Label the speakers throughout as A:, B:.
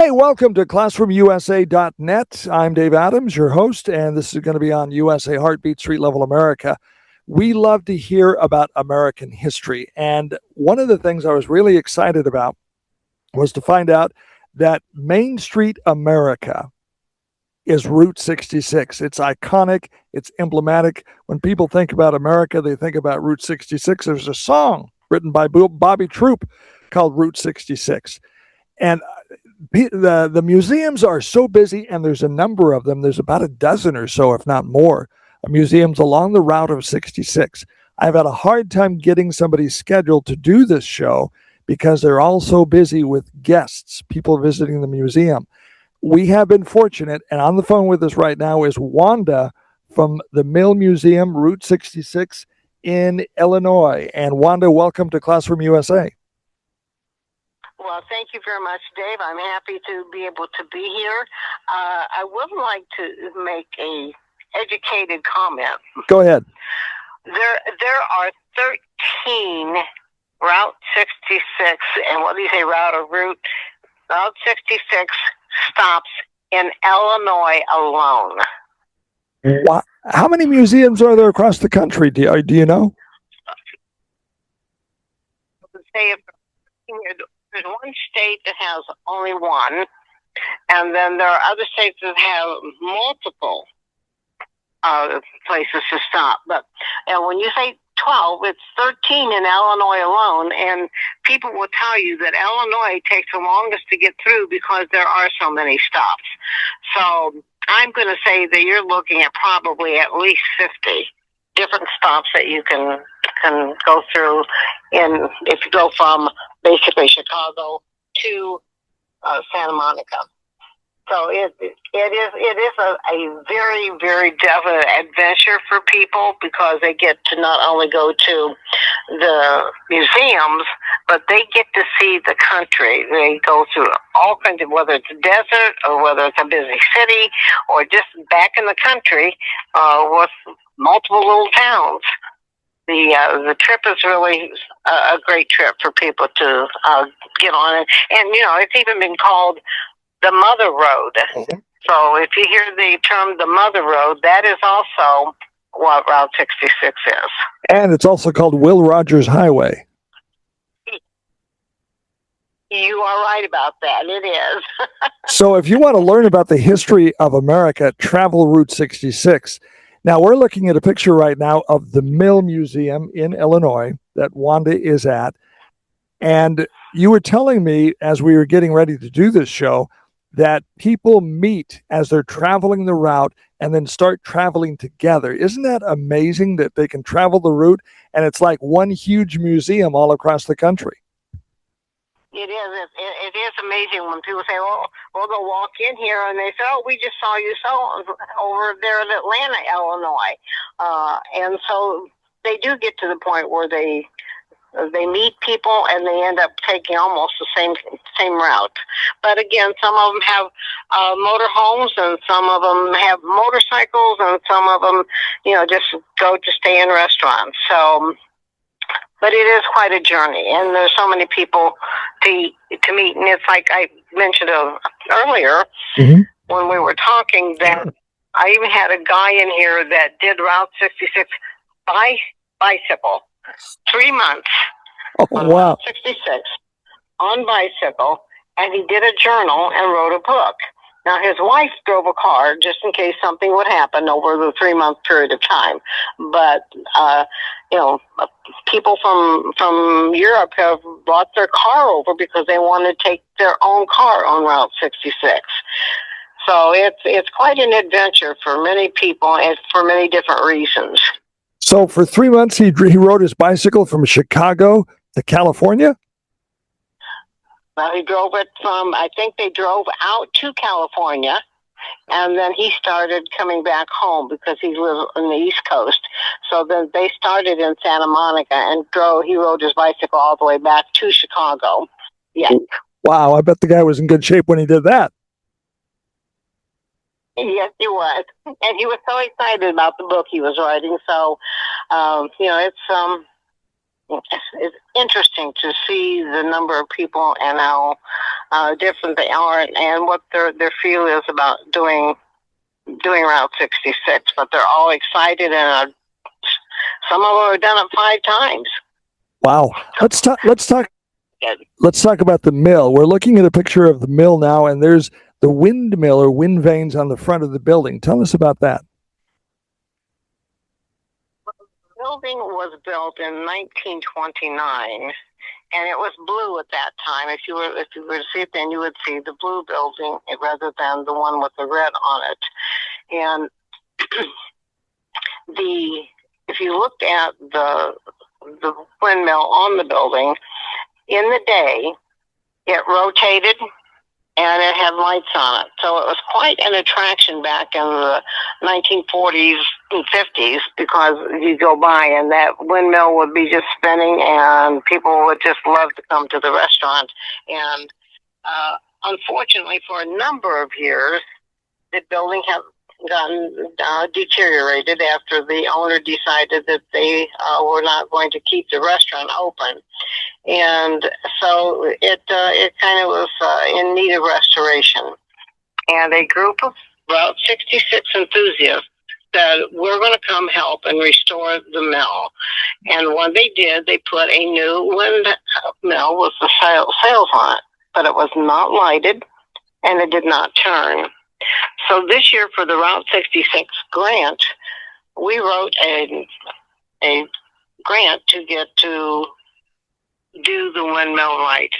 A: Hey, welcome to ClassroomUSA.net. I'm Dave Adams, your host, and this is going to be on USA Heartbeat Street Level America. We love to hear about American history, and one of the things I was really excited about was to find out that Main Street America is Route 66. It's iconic, it's emblematic. When people think about America, they think about Route 66. There's a song written by Bobby Troop called Route 66. And the museums are so busy, and there's a number of them. There's about a dozen or so, if not more, museums along the route of 66. I've had a hard time getting somebody scheduled to do this show because they're all so busy with guests, people visiting the museum. We have been fortunate, and on the phone with us right now is Wanda from the Mill Museum, Route 66 in Illinois. And Wanda, welcome to Classroom USA.
B: Well, thank you very much, Dave. I'm happy to be able to be here. I would like to make a educated comment.
A: Go ahead.
B: There are 13 Route 66, and what do you say, Route 66 stops in Illinois alone.
A: Wow. How many museums are there across the country? Do you know?
B: There's one state that has only one, and then there are other states that have multiple places to stop. But when you say 12, it's 13 in Illinois alone, and people will tell you that Illinois takes the longest to get through because there are so many stops. So I'm going to say that you're looking at probably at least 50 different stops that you can go through if you go from basically Chicago to Santa Monica. So it is a very, very definite adventure for people because they get to not only go to the museums, but they get to see the country. They go through all kinds of, whether it's a desert or whether it's a busy city or just back in the country with multiple little towns. The trip is really a great trip for people to get on. And it's even been called the Mother Road. Mm-hmm. So if you hear the term the Mother Road, that is also what Route 66 is.
A: And it's also called Will Rogers Highway.
B: You are right about that. It is.
A: So if you want to learn about the history of America, travel Route 66. Now, we're looking at a picture right now of the Mill Museum in Illinois that Wanda is at. And you were telling me as we were getting ready to do this show that people meet as they're traveling the route and then start traveling together. Isn't that amazing that they can travel the route and it's like one huge museum all across the country?
B: It is. It is amazing when people say, "Well, they'll walk in here and they say, oh, we just saw you over there in Atlanta, Illinois," and so they do get to the point where they meet people and they end up taking almost the same route. But again, some of them have motor homes and some of them have motorcycles and some of them, just go to stay in restaurants. So. But it is quite a journey, and there's so many people to meet. And it's like I mentioned earlier mm-hmm. when we were talking that I even had a guy in here that did Route 66 by bicycle, 3 months on
A: wow.
B: Route 66 on bicycle, and he did a journal and wrote a book. Now, his wife drove a car just in case something would happen over the 3-month period of time. But, people from Europe have brought their car over because they want to take their own car on Route 66. So it's quite an adventure for many people and for many different reasons.
A: So for 3 months, he rode his bicycle from Chicago to California?
B: Well, he drove it I think they drove out to California, and then he started coming back home because he lives on the East Coast. So then they started in Santa Monica and he rode his bicycle all the way back to Chicago. Yeah.
A: Wow, I bet the guy was in good shape when he did that.
B: Yes, he was. And he was so excited about the book he was writing. So, it's interesting to see the number of people and how different they are and what their feel is about doing Route 66. But they're all excited, and some of them have done it 5 times.
A: Wow. Let's talk. Let's talk about the mill. We're looking at a picture of the mill now, and there's the windmill or wind vanes on the front of the building. Tell us about that.
B: The building was built in 1929, and it was blue at that time. If you were to see it, then you would see the blue building rather than the one with the red on it. And if you looked at the windmill on the building, in the day, it rotated and it had lights on it. So it was quite an attraction back in the 1940s and 50s, because you go by and that windmill would be just spinning and people would just love to come to the restaurant. And unfortunately, for a number of years, the building had gotten deteriorated after the owner decided that they were not going to keep the restaurant open. And so it kind of was in need of restoration. And a group of Route 66 enthusiasts said, we're going to come help and restore the mill. And when they did, they put a new windmill with the sails on it, but it was not lighted and it did not turn. So this year for the Route 66 grant, we wrote a grant to get to do the windmill right.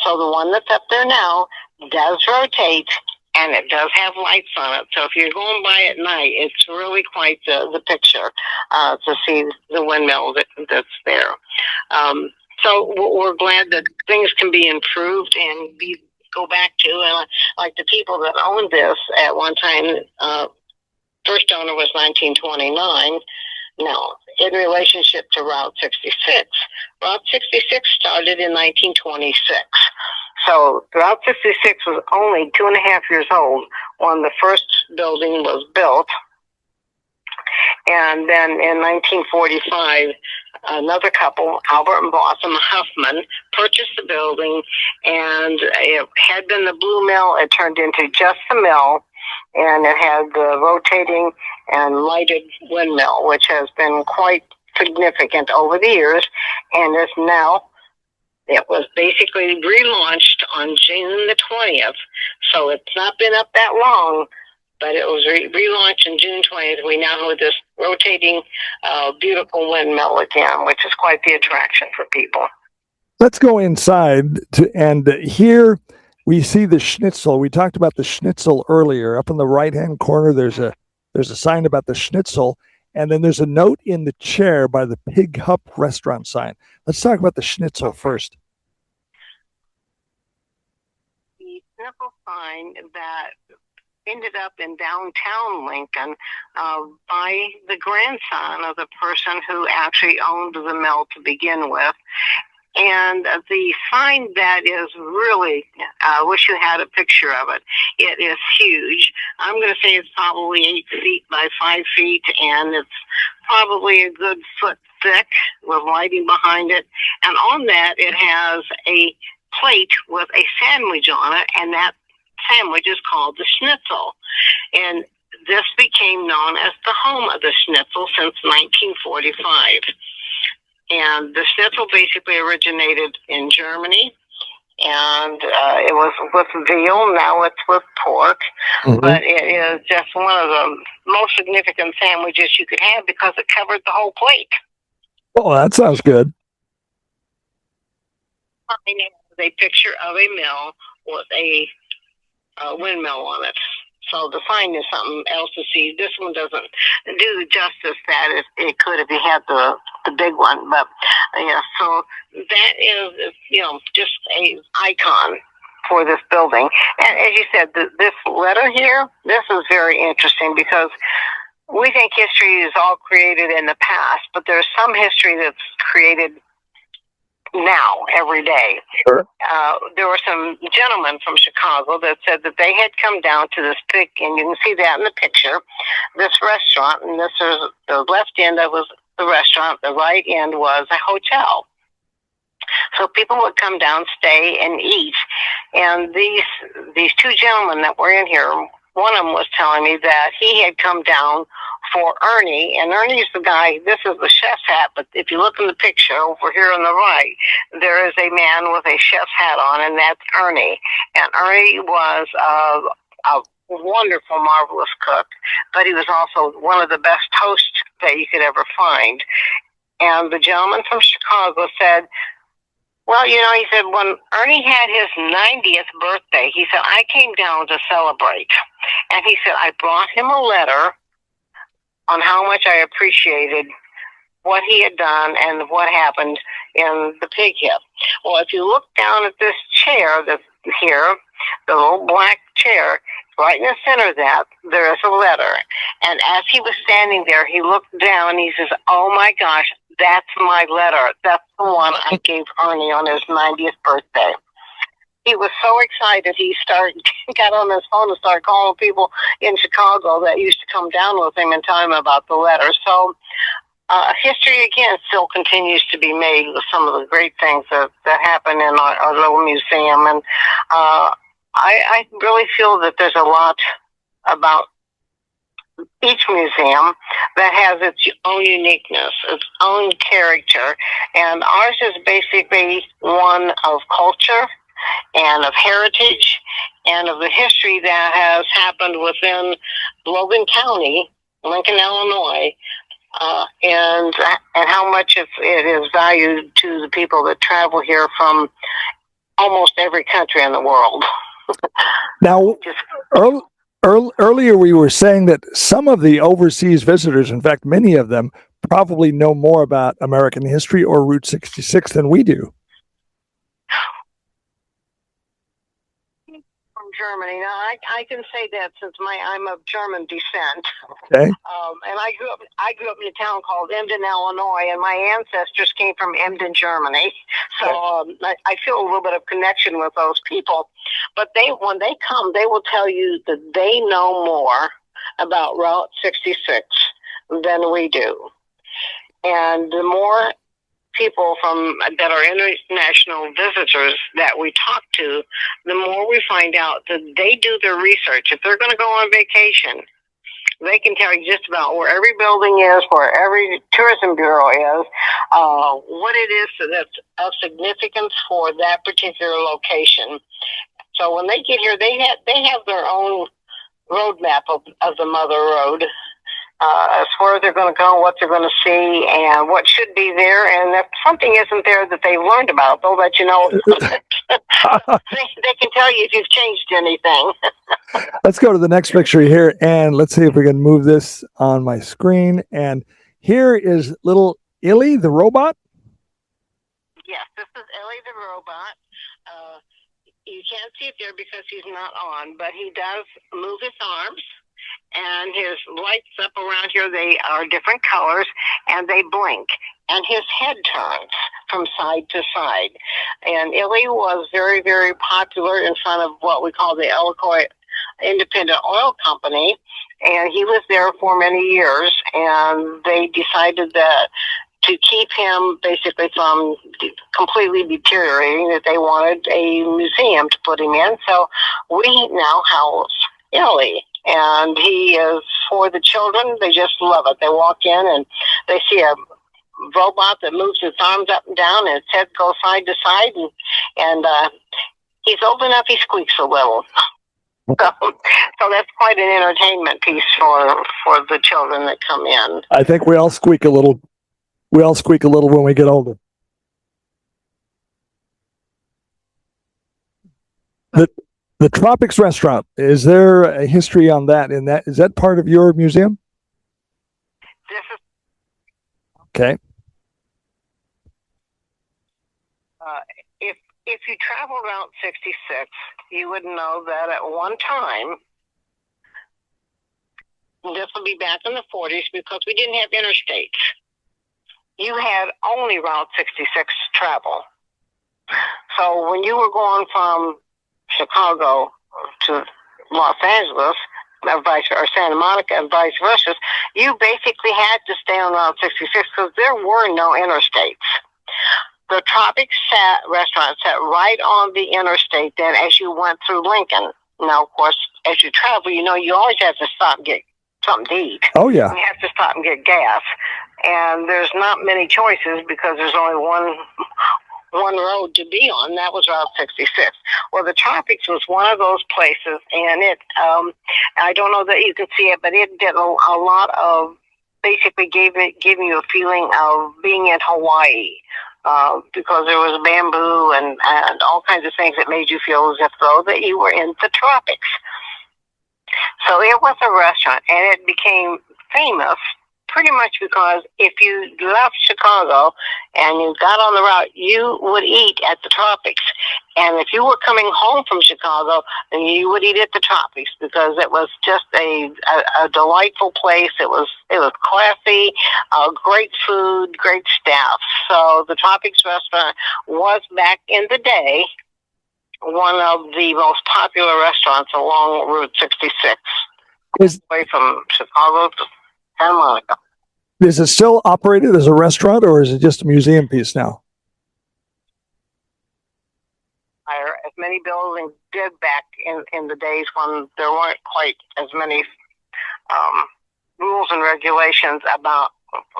B: So the one that's up there now does rotate and it does have lights on it. So if you're going by at night, it's really quite the picture to see the windmill that's there. So we're glad that things can be improved and go back to, and like the people that owned this at one time, first owner was 1929. Now, in relationship to Route 66, Route 66 started in 1926. So Route 66 was only 2.5 years old when the first building was built. And then in 1945, another couple, Albert and Blossom Huffman, purchased the building, and it had been the blue mill. It turned into just the mill, and it had the rotating and lighted windmill, which has been quite significant over the years, and is now, it was basically relaunched on June the 20th, so it's not been up that long, but it was relaunched on June 20th. We now have this rotating, beautiful windmill again, which is quite the attraction for people.
A: Let's go inside, and here we see the schnitzel. We talked about the schnitzel earlier. Up in the right-hand corner, there's a sign about the schnitzel, and then there's a note in the chair by the Pig Hup restaurant sign. Let's talk about the schnitzel first.
B: The schnitzel sign that ended up in downtown Lincoln by the grandson of the person who actually owned the mill to begin with. And the sign that is really, I wish you had a picture of it. It is huge. I'm going to say it's probably 8 feet by 5 feet, and it's probably a good foot thick with lighting behind it. And on that, it has a plate with a sandwich on it, and that sandwich is called the schnitzel. And this became known as the home of the schnitzel since 1945. And the schnitzel basically originated in Germany, and it was with veal. Now it's with pork, but it is just one of the most significant sandwiches you could have because it covered the whole plate.
A: Oh, that sounds good.
B: A picture of a mill with a windmill on it. So the sign is something else to see. This one doesn't do the justice that it could if you had the big one. But yeah, so that is, just an icon for this building. And as you said, this letter here, this is very interesting because we think history is all created in the past, but there's some history that's created now, every day.
A: Sure.
B: There were some gentlemen from Chicago that said that they had come down to this and you can see that in the picture, this restaurant, and this is the left end of the restaurant, the right end was a hotel. So people would come down, stay, and eat. And these two gentlemen that were in here, one of them was telling me that he had come down for Ernie, and Ernie's the guy. This is the chef's hat, but if you look in the picture over here on the right, there is a man with a chef's hat on, and that's Ernie. And Ernie was a wonderful, marvelous cook, but he was also one of the best hosts that you could ever find. And the gentleman from Chicago said, well, he said, when Ernie had his 90th birthday, he said, I came down to celebrate. And he said, I brought him a letter on how much I appreciated what he had done and what happened in the pig hip. Well, if you look down at this chair that's here, the little black chair, right in the center of that, there is a letter. And as he was standing there, he looked down and he says, oh my gosh, that's my letter. That's the one I gave Ernie on his 90th birthday. He was so excited, he got on his phone and started calling people in Chicago that used to come down with him and tell him about the letter. So history, again, still continues to be made with some of the great things that happen in our little museum. And I really feel that there's a lot about each museum that has its own uniqueness, its own character. And ours is basically one of culture and of heritage and of the history that has happened within Logan County, Lincoln, Illinois, and how much it is valued to the people that travel here from almost every country in the world.
A: Now, earlier we were saying that some of the overseas visitors, in fact, many of them, probably know more about American history or Route 66 than we do.
B: Germany. Now, I can say that since I'm of German descent.
A: Okay.
B: And I grew up in a town called Emden, Illinois, and my ancestors came from Emden, Germany. So I feel a little bit of connection with those people. But when they come, they will tell you that they know more about Route 66 than we do. And the more people that are international visitors that we talk to, the more we find out that they do their research. If they're going to go on vacation, they can tell you just about where every building is, where every tourism bureau is, what it is that's of significance for that particular location. So when they get here, they have their own roadmap of the Mother Road. As far as they're going to go, what they're going to see, and what should be there. And if something isn't there that they've learned about, they'll let you know. They can tell you if you've changed anything.
A: Let's go to the next picture here, and let's see if we can move this on my screen. And here is little Illy, the robot.
B: Yes, this is Illy, the robot. You can't see it there because he's not on, but he does move his arms. And his lights up around here, they are different colors, and they blink. And his head turns from side to side. And Illy was very, very popular in front of what we call the Iroquois Independent Oil Company. And he was there for many years, and they decided that to keep him basically from completely deteriorating, that they wanted a museum to put him in. So we now house Illy. And he is for the children. They just love it. They walk in and they see a robot that moves its arms up and down and its head goes side to side. And he's old enough, he squeaks a little. So that's quite an entertainment piece for the children that come in.
A: I think we all squeak a little. We all squeak a little when we get older. The Tropics Restaurant, is there a history on that? Is that part of your museum?
B: This is
A: okay.
B: If you travel Route 66, you would know that at one time, this will be back in the 40s because we didn't have interstates. You had only Route 66 travel. So when you were going from Chicago to Los Angeles, or Santa Monica and vice versa, you basically had to stay on Route 66 because there were no interstates. The Tropics restaurant sat right on the interstate then as you went through Lincoln. Now, of course, as you travel, you always have to stop and get something to eat.
A: Oh, yeah.
B: You have to stop and get gas. And there's not many choices because there's only one road to be on. That was Route 66. Well, the Tropics was one of those places, and it, I don't know that you can see it, but it did a lot of, basically giving you a feeling of being in Hawaii. Because there was bamboo and all kinds of things that made you feel as if though that you were in the tropics. So it was a restaurant, and it became famous pretty much because if you left Chicago and you got on the route, you would eat at the Tropics. And if you were coming home from Chicago, then you would eat at the Tropics because it was just a delightful place. It was classy, great food, great staff. So the Tropics restaurant was, back in the day, one of the most popular restaurants along Route 66, away from Chicago to Santa Monica.
A: Is it still operated as a restaurant, or is it just a museum piece now?
B: As many buildings did back in the days when there weren't quite as many rules and regulations about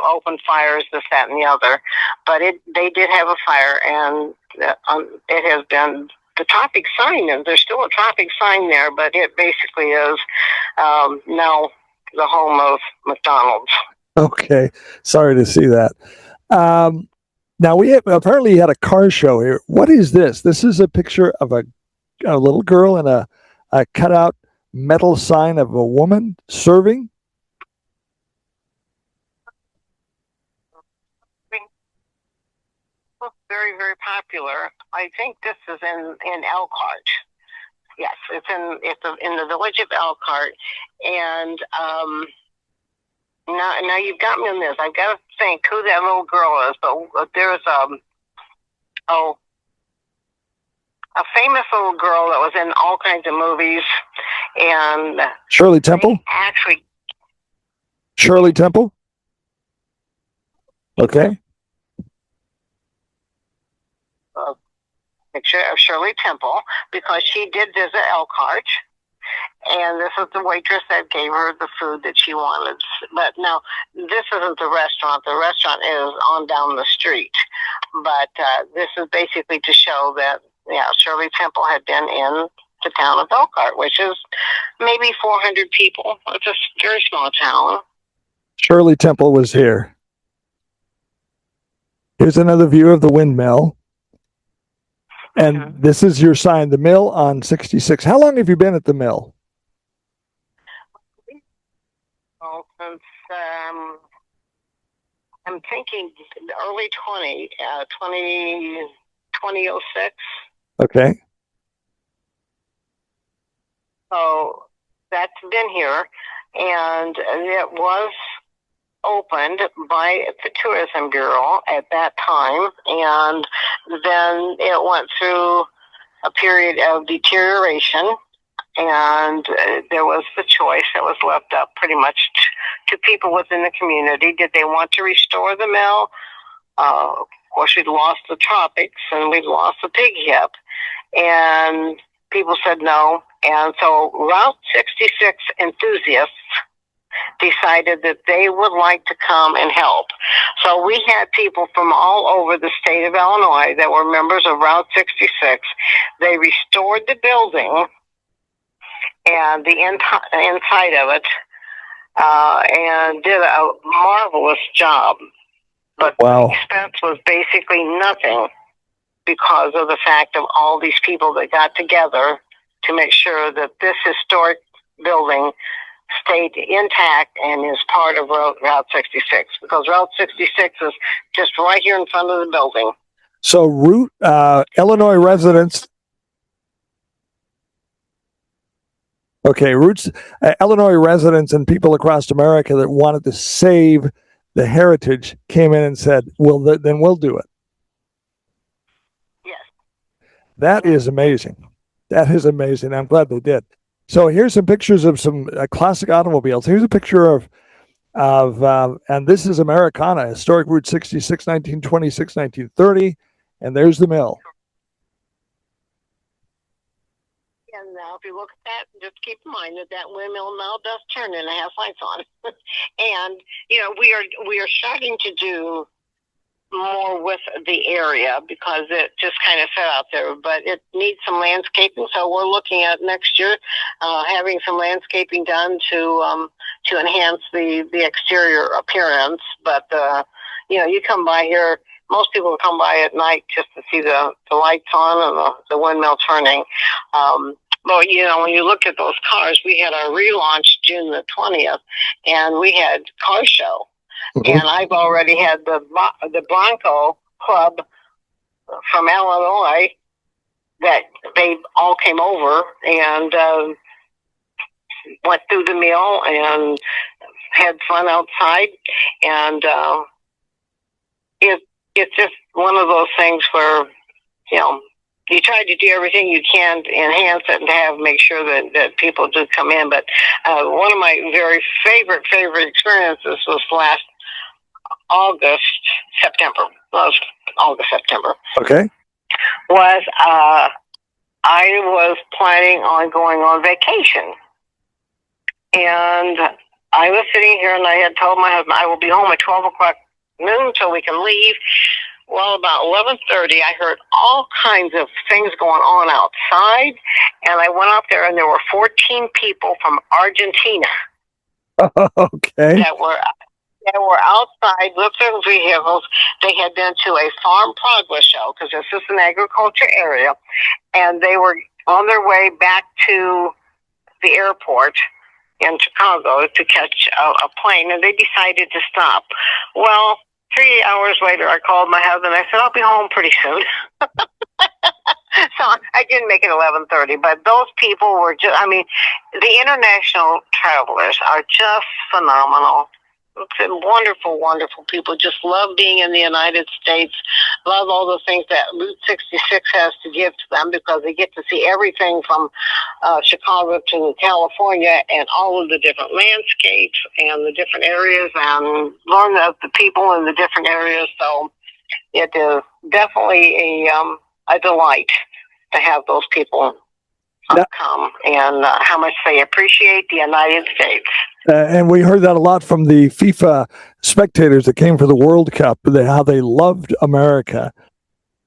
B: open fires, this, that, and the other. But they did have a fire, and it has been the Tropic sign, and there's still a Tropic sign there, but it basically is now the home of McDonald's.
A: Okay, sorry to see that. Now apparently you had a car show here. What is this? This is a picture of a little girl and a cutout metal sign of a woman serving.
B: Very, very popular. I think this is in Elkhart. Yes, it's in the village of Elkhart, and now you've got me on this. I've got to think who that little girl is, but there's a famous little girl that was in all kinds of movies, and
A: Shirley Temple.
B: Actually,
A: Shirley Temple. Okay.
B: Picture of Shirley Temple, because she did visit Elkhart, and this is the waitress that gave her the food that she wanted. But now, this isn't the restaurant. The restaurant is on down the street. But this is basically to show that, Shirley Temple had been in the town of Elkhart, which is maybe 400 people. It's a very small town.
A: Shirley Temple was here. Here's another view of the windmill. And this is your sign, the mill on 66. How long have you been at the mill?
B: Well, since I'm thinking early 2006.
A: Okay.
B: So that's been here, and it was opened by the Tourism Bureau at that time, and then it went through a period of deterioration, and there was the choice that was left up pretty much to people within the community. Did they want to restore the mill? Of course, we'd lost the Tropics, and we'd lost the Pig Hip, and people said no. And so Route 66 enthusiasts decided that they would like to come and help. So we had people from all over the state of Illinois that were members of Route 66. They restored the building and the inside of it, and did a marvelous job. But
A: wow.
B: The expense was basically nothing because of the fact of all these people that got together to make sure that this historic building stayed intact and is part of Route 66, because Route 66 is just right here in front of the building.
A: So Illinois residents. Okay, Illinois residents and people across America that wanted to save the heritage came in and said, then we'll do it.
B: Yes.
A: That is amazing. That is amazing. I'm glad they did. So here's some pictures of some classic automobiles. Here's a picture of and this is Americana, historic Route 66, 1926, 1930, and there's the mill.
B: And now, if you look at that, just keep in mind that windmill now does turn and it has lights on. And we are starting to do more with the area because it just kind of set out there, but it needs some landscaping. So we're looking at next year having some landscaping done to enhance the exterior appearance. But you come by here. Most people come by at night just to see the lights on and the windmill turning. But when you look at those cars, we had our relaunch June the 20th, and we had car show. Mm-hmm. And I've already had the Bronco Club from Illinois that they all came over and went through the mill and had fun outside. And it's just one of those things where, you try to do everything you can to enhance it and to make sure that people do come in. But one of my very favorite experiences was last September.
A: Okay.
B: Was I was planning on going on vacation. And I was sitting here and I had told my husband I will be home at 12 o'clock noon so we can leave. Well, about 11:30, I heard all kinds of things going on outside, and I went up there, and there were 14 people from Argentina.
A: Okay.
B: That were outside with their vehicles. They had been to a farm progress show because this is an agriculture area, and they were on their way back to the airport in Chicago to catch a plane, and they decided to stop. Well, 3 hours later, I called my husband. I said, I'll be home pretty soon. So I didn't make it 11:30, but those people were just, the international travelers are just phenomenal. It's wonderful, wonderful people. Just love being in the United States. Love all the things that Route 66 has to give to them because they get to see everything from Chicago to California and all of the different landscapes and the different areas and learn of the people in the different areas. So it is definitely a delight to have those people come and how much they appreciate the United States.
A: And we heard that a lot from the FIFA spectators that came for the World Cup, how they loved America.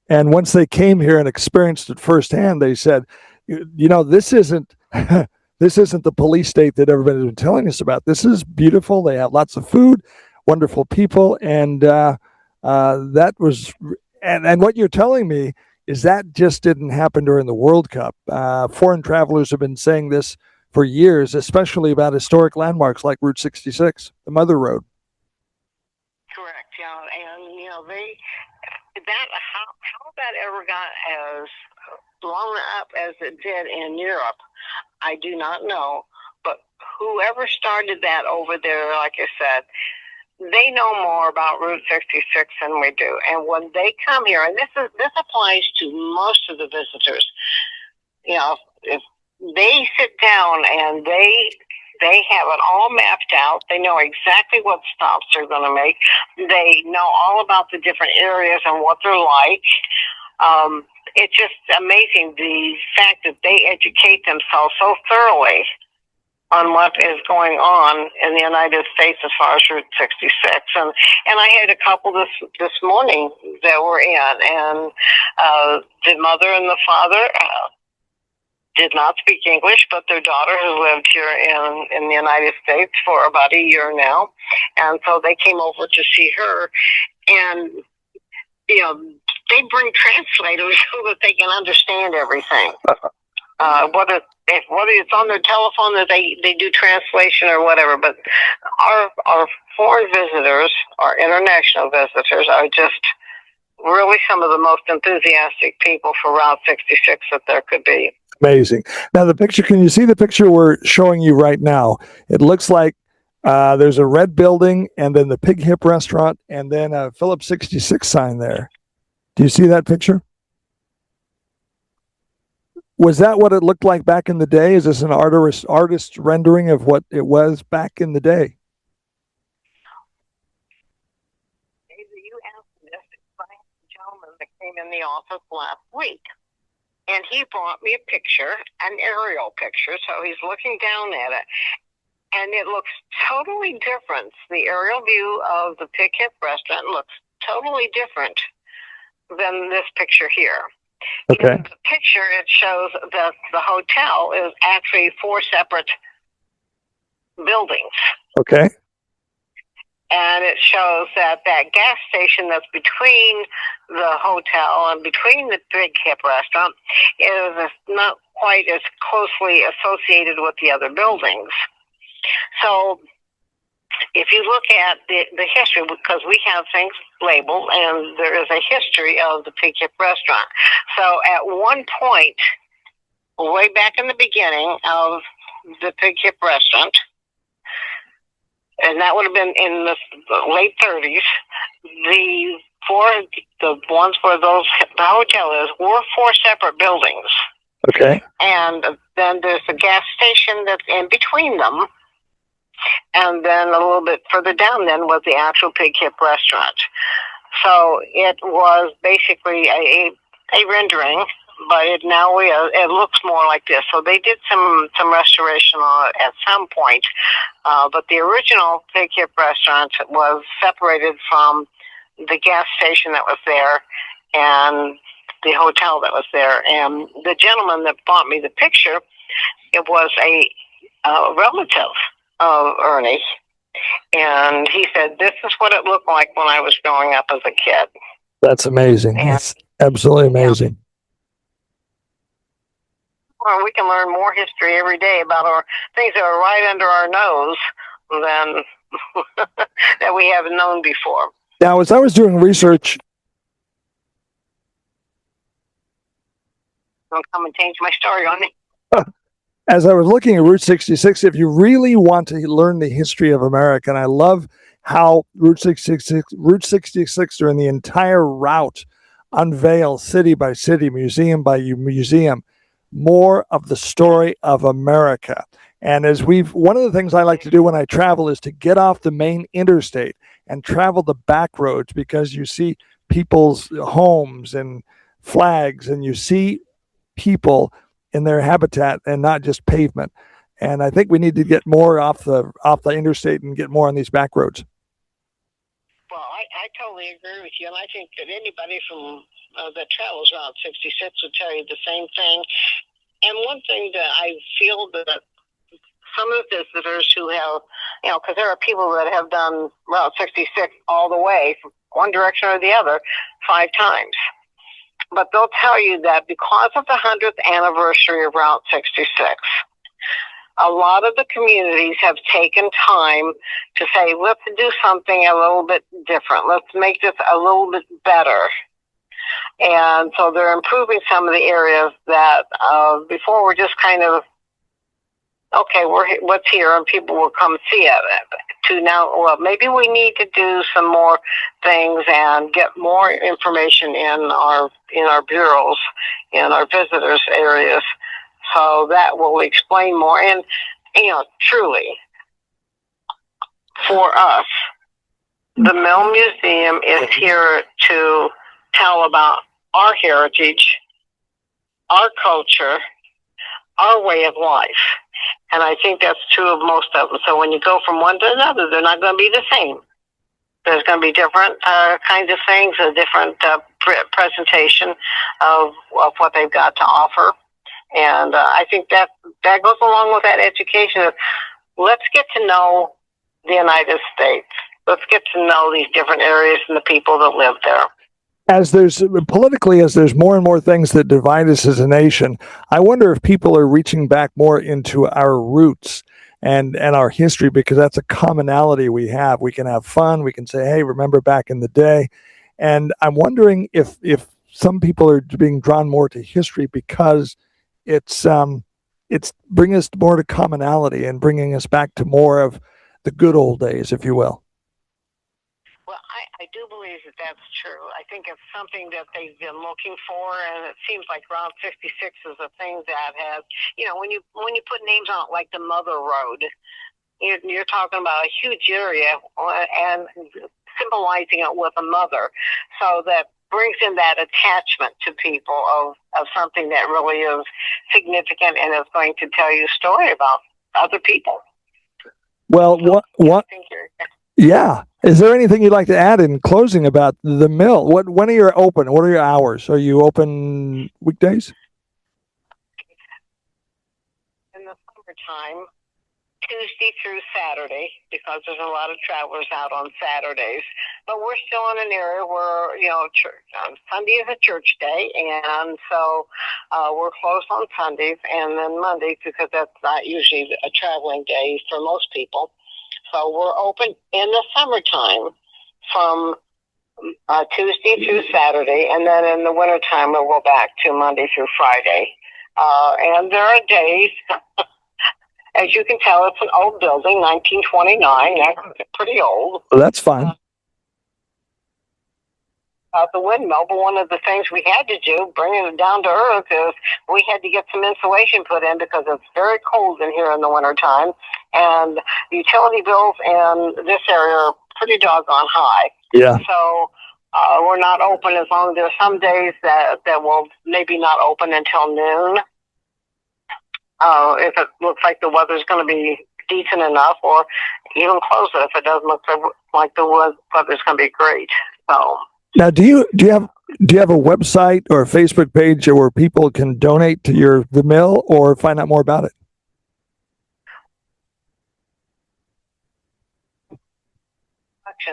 A: And once they came here and experienced it firsthand, they said, this isn't the police state that everybody's been telling us about. This is beautiful. They have lots of food, wonderful people. And that was, and what you're telling me is that just didn't happen during the World Cup. Foreign travelers have been saying this for years, especially about historic landmarks like Route 66, the Mother Road.
B: Correct. And how that ever got as blown up as it did in Europe, I do not know. But whoever started that over there, like I said, they know more about Route 66 than we do. And when they come here, and this applies to most of the visitors, if they sit down and they have it all mapped out. They know exactly what stops they're going to make. They know all about the different areas and what they're like. It's just amazing the fact that they educate themselves so thoroughly on what is going on in the United States as far as Route 66. And I had a couple this morning that were in, and the mother and the father did not speak English, but their daughter has lived here in the United States for about a year now. And so they came over to see her, and, they bring translators so that they can understand everything. Whether it's on their telephone that they do translation or whatever, but our foreign visitors, our international visitors, are just really some of the most enthusiastic people for Route 66 that there could be.
A: Amazing. Now the picture, can you see the picture we're showing you right now? It looks like there's a red building and then the Pig Hip restaurant and then a Phillips 66 sign there. Do you see that picture? Was that what it looked like back in the day? Is this an artist rendering of what it was back in the day?
B: You asked this gentleman that came in the office last week, and he brought me a picture, an aerial picture, so he's looking down at it, and it looks totally different. The aerial view of the Pig Hip restaurant looks totally different than this picture here.
A: Okay.
B: In the picture, it shows that the hotel is actually 4 separate buildings.
A: Okay.
B: And it shows that gas station that's between the hotel and between the Pig Hip restaurant is not quite as closely associated with the other buildings. So if you look at the history, because we have things labeled, and there is a history of the Pig Hip restaurant. So at one point, way back in the beginning of the Pig Hip restaurant, and that would have been in the late 30s, the ones where the hotel is were 4 separate buildings.
A: Okay.
B: And then there's a gas station that's in between them. And then a little bit further down then was the actual Pig Hip restaurant. So it was basically a rendering, but it looks more like this. So they did some restoration on it at some point. But the original Pig Hip restaurant was separated from the gas station that was there and the hotel that was there. And the gentleman that bought me the picture, it was a relative of Ernie. And he said, this is what it looked like when I was growing up as a kid.
A: That's amazing.
B: And,
A: that's absolutely amazing.
B: Yeah. Well, we can learn more history every day about our things that are right under our nose than that we haven't known before.
A: Now, as I was doing research,
B: don't come and change my story on me.
A: As I was looking at Route 66, if you really want to learn the history of America, and I love how Route 66 during the entire route unveils city by city, museum by museum, more of the story of America. And one of the things I like to do when I travel is to get off the main interstate and travel the back roads, because you see people's homes and flags, and you see people in their habitat and not just pavement. And I think we need to get more off the interstate and get more on these back roads.
B: Well, I totally agree with you, and I think that anybody from that travels Route 66 would tell you the same thing. And one thing that I feel that some of the visitors who have, because there are people that have done Route 66 all the way from one direction or the other 5 times. But they'll tell you that because of the 100th anniversary of Route 66, a lot of the communities have taken time to say, let's do something a little bit different. Let's make this a little bit better. And so they're improving some of the areas that before were just kind of, okay, what's here, and people will come see it. To now, well, maybe we need to do some more things and get more information in our bureaus, in our visitors areas, so that will explain more. And truly, for us, the Mill Museum is here to tell about our heritage, our culture, our way of life. And I think that's true of most of them. So when you go from one to another, they're not going to be the same. There's going to be different kinds of things, a different presentation of what they've got to offer. And I think that goes along with that education. Let's get to know the United States. Let's get to know these different areas and the people that live there.
A: As there's more and more things that divide us as a nation, I wonder if people are reaching back more into our roots and our history, because that's a commonality we have. We can have fun. We can say, hey, remember back in the day. And I'm wondering if some people are being drawn more to history because it's bringing us more to commonality and bringing us back to more of the good old days, if you will.
B: Well, I do believe that that's true. I think it's something that they've been looking for, and it seems like Route 66 is a thing that has, when you put names on it, like the Mother Road, you're talking about a huge area and symbolizing it with a mother, so that brings in that attachment to people of something that really is significant and is going to tell you a story about other people.
A: Well, what? Yeah. Is there anything you'd like to add in closing about the mill? When are you open? What are your hours? Are you open weekdays?
B: In the summertime, Tuesday through Saturday, because there's a lot of travelers out on Saturdays. But we're still in an area where, church, Sunday is a church day, and so we're closed on Sundays and then Mondays, because that's not usually a traveling day for most people. So we're open in the summertime from Tuesday through Saturday, and then in the wintertime we'll go back to Monday through Friday. And there are days, as you can tell, it's an old building, 1929. That's pretty old.
A: Well, that's fine.
B: The windmill, but one of the things we had to do, bringing it down to earth, is we had to get some insulation put in because it's very cold in here in the wintertime, and utility bills in this area are pretty doggone high.
A: Yeah.
B: So we're not open as long as there's some days that will maybe not open until noon. If it looks like the weather's going to be decent enough, or even close it if it doesn't look like the weather's going to be great. So.
A: Now, do you have a website or a Facebook page where people can donate to the mill or find out more about it?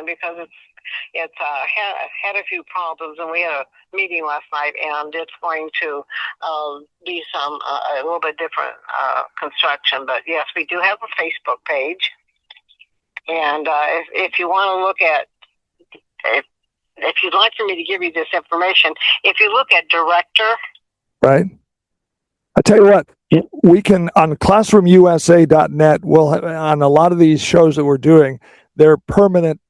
B: Because it's had a few problems, and we had a meeting last night, and it's going to be a little bit different construction. But yes, we do have a Facebook page, and if you want to look at if you'd like for me to give you this information, if you look at director.
A: Right. I tell you what, we can, on classroomusa.net, we'll have, on a lot of these shows that we're doing, they're permanent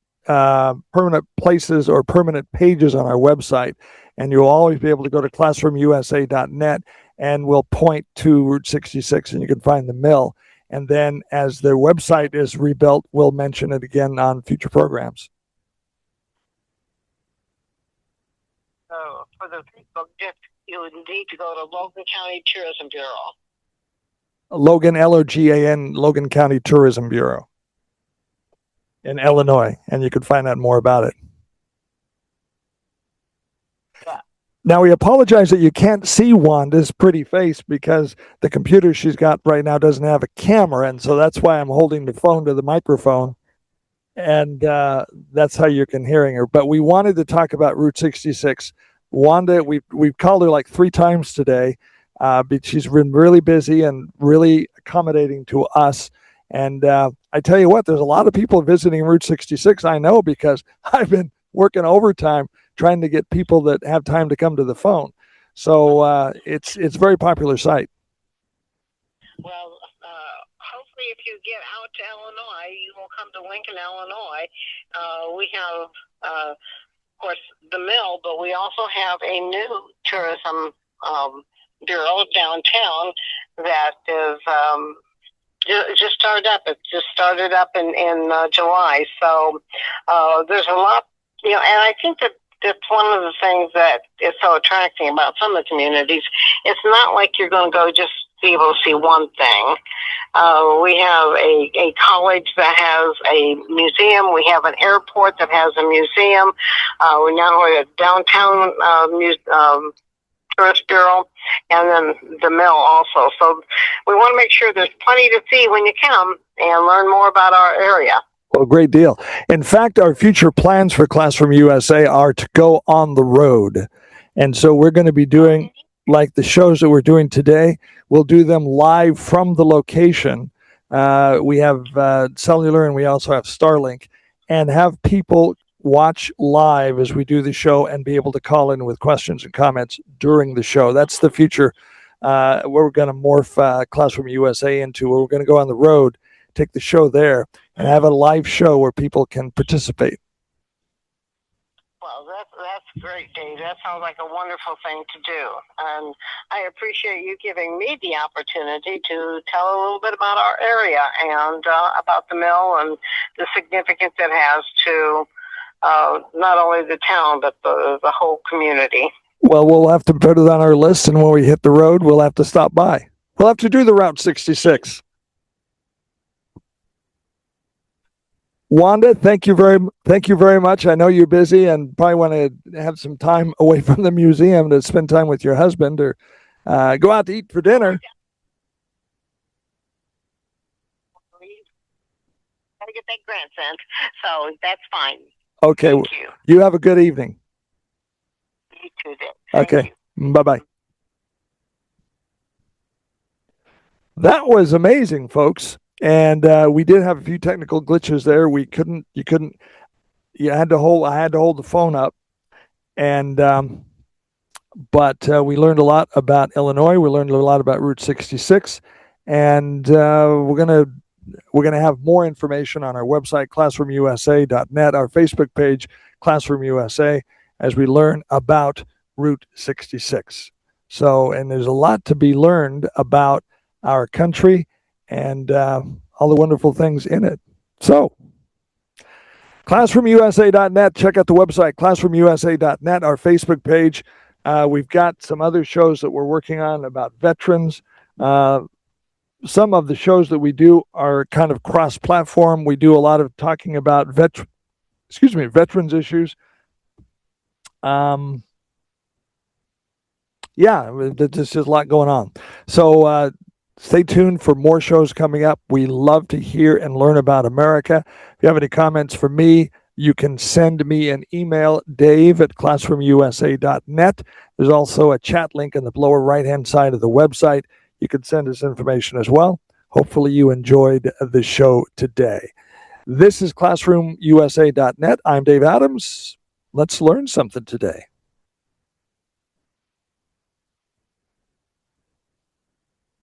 A: places or permanent pages on our website. And you'll always be able to go to classroomusa.net, and we'll point to Route 66 and you can find the mill. And then as their website is rebuilt, we'll mention it again on future programs.
B: So for the Facebook gift, you would need to go to Logan County Tourism Bureau.
A: Logan, Logan, Logan County Tourism Bureau in Illinois, and you can find out more about it.
B: Yeah.
A: Now, we apologize that you can't see Wanda's pretty face because the computer she's got right now doesn't have a camera, and so that's why I'm holding the phone to the microphone, and that's how you can hearing her. But we wanted to talk about Route 66. Wanda, we've called her like 3 times today. But she's been really busy and really accommodating to us. And I tell you what, there's a lot of people visiting Route 66. I know, because I've been working overtime trying to get people that have time to come to the phone. So it's a very popular site.
B: Well, hopefully if you get out to Illinois, you will come to Lincoln, Illinois. We have, of course, the mill, but we also have a new tourism bureau downtown that is just started up. It just started up in July. So there's a lot, and I think that that's one of the things that is so attracting about some of the communities. It's not like you're going to go just be able to see one thing. We have a college that has a museum. We have an airport that has a museum. We now have a downtown tourist bureau, and then the mill also. So we want to make sure there's plenty to see when you come and learn more about our area.
A: Well, great deal. In fact, our future plans for Classroom USA are to go on the road. And so we're going to be doing, like the shows that we're doing today, we'll do them live from the location. We have cellular, and we also have Starlink, and have people watch live as we do the show and be able to call in with questions and comments during the show. That's the future where we're going to morph Classroom USA into, where we're going to go on the road, take the show there, and have a live show where people can participate.
B: Great, Dave. That sounds like a wonderful thing to do. And I appreciate you giving me the opportunity to tell a little bit about our area and about the mill and the significance it has to not only the town, but the whole community.
A: Well, we'll have to put it on our list, and when we hit the road, we'll have to stop by. We'll have to do the Route 66. Wanda, thank you very much. I know you're busy and probably want to have some time away from the museum to spend time with your husband or go out to eat for dinner.
B: Gotta get that grant sent, so that's fine.
A: Okay,
B: Thank you.
A: You have a good evening.
B: You too, Dave.
A: Okay, bye-bye. That was amazing, folks. And we did have a few technical glitches there. I had to hold the phone up. And, but we learned a lot about Illinois. We learned a lot about Route 66. And we're going to have more information on our website, classroomusa.net, our Facebook page, Classroom USA, as we learn about Route 66. So, and there's a lot to be learned about our country and all the wonderful things in it. So, classroomusa.net. Check out the website, classroomusa.net, our Facebook page. We've got some other shows that we're working on about veterans. Some of the shows that we do are kind of cross-platform. We do a lot of talking about veterans issues. There's just a lot going on. So stay tuned for more shows coming up. We love to hear and learn about America. If you have any comments for me, you can send me an email, dave@classroomusa.net. There's also a chat link in the lower right-hand side of the website. You can send us information as well. Hopefully you enjoyed the show today. This is classroomusa.net. I'm Dave Adams. Let's learn something today.